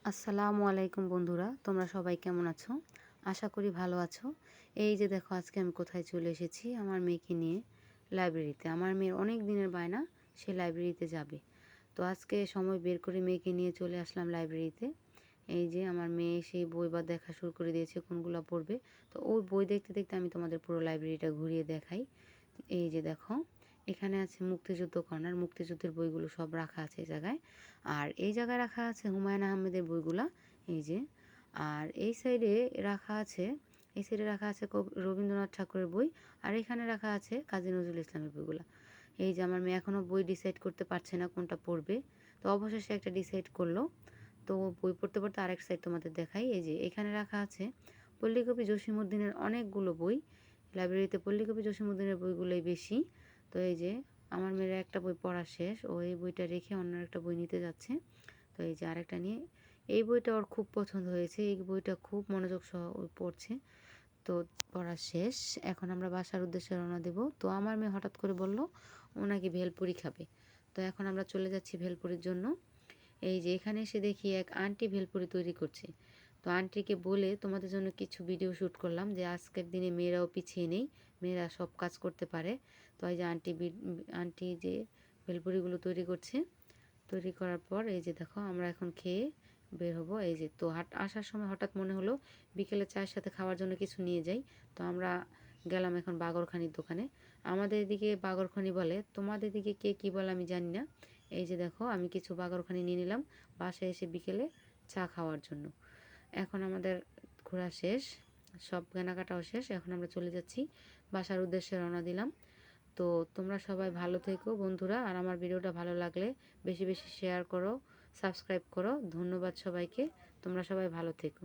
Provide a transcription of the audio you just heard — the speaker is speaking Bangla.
আসসালামু আলাইকুম বন্ধুরা, তোমরা সবাই কেমন আছো? আশা করি ভালো আছো। এই যে দেখো আজকে আমি কোথায় চলে এসেছি আমার মেয়েকে নিয়ে লাইব্রেরিতে। আমার মেয়ের অনেক দিনের বায়না, সে লাইব্রেরিতে যাবে। তো আজকে সময় বের করে মেয়েকে নিয়ে চলে আসলাম লাইব্রেরিতে। এই যে আমার মেয়ে সেই বই বা দেখা শুরু করে দিয়েছে কোনগুলো পড়বে। তো ওই বই দেখতে দেখতে আমি তোমাদের পুরো লাইব্রেরিটা ঘুরিয়ে দেখাই। এই যে দেখো, এখানে আছে মুক্তিযুদ্ধ কর্নার, মুক্তিযুদ্ধের বইগুলো সব রাখা আছে এই জায়গায়। আর এই জায়গায় রাখা আছে হুমায়ুন আহমেদের বইগুলা, এই যে। আর এই সাইডে রাখা আছে, এই সাইডে রাখা আছে রবীন্দ্রনাথ ঠাকুরের বই। আর এখানে রাখা আছে কাজী নজরুল ইসলামের বইগুলা। এই যে আমার মেয়ে এখনও বই ডিসাইড করতে পারছে না কোনটা পড়বে, তো অবশেষে একটা ডিসাইড করলো। তো বই পড়তে পড়তে আরেক সাইড তোমাদের দেখাই। এই যে এখানে রাখা আছে পল্লীকবি জসীমউদ্দিনের অনেকগুলো বই। লাইব্রেরিতে পল্লীকবি জসীমউদ্দিনের বইগুলোই বেশি। তো এই যে আমার মেয়ের একটা বই পড়া শেষ, ও এই বইটা রেখে অন্য একটা বই নিতে যাচ্ছে। তো এই যে আরেকটা নিয়ে, এই বইটা ওর খুব পছন্দ হয়েছে, এই বইটা খুব মনোযোগ সহ ও পড়ছে। তো পড়া শেষ, এখন আমরা বাসার উদ্দেশ্যে রওনা দেব। তো আমার মেয়ে হঠাৎ করে বলল ও নাকি ভেলপুরি খাবে। তো এখন আমরা চলে যাচ্ছি ভেলপুরির জন্য। এই যে এখানে এসে দেখি এক আন্টি ভেলপুরি তৈরি করছে। তো আন্টিকে বলে তোমাদের জন্য কিছু ভিডিও শ্যুট করলাম, যে আজকের দিনে মেয়েরাও পিছিয়ে নেই, মেয়েরা সব কাজ করতে পারে। তো এই যে আন্টি যে ভেলপুরিগুলো তৈরি করছে, তৈরি করার পর এই যে দেখো আমরা এখন খেয়ে বের হবো। এই যে তো আসার সময় হঠাৎ মনে হলো বিকেলে চায়ের সাথে খাওয়ার জন্য কিছু নিয়ে যাই। তো আমরা গেলাম এখন বাগরখানির দোকানে। আমাদের এদিকে বাগরখানি বলে, তোমাদের দিকে কে কী বলে আমি জানি না। এই যে দেখো আমি কিছু বাগরখানি নিয়ে নিলাম বাসায় এসে বিকেলে চা খাওয়ার জন্য। এখন আমাদের ঘোরা শেষ, সব কেনাকাটাও শেষ, এখন আমরা চলে যাচ্ছি বাসার উদ্দেশ্যে রওনা দিলাম। তো তোমরা সবাই ভালো থেকো বন্ধুরা, আর আমার ভিডিওটা ভালো লাগলে বেশি বেশি শেয়ার করো, সাবস্ক্রাইব করো। ধন্যবাদ সবাইকে, তোমরা সবাই ভালো থেকো।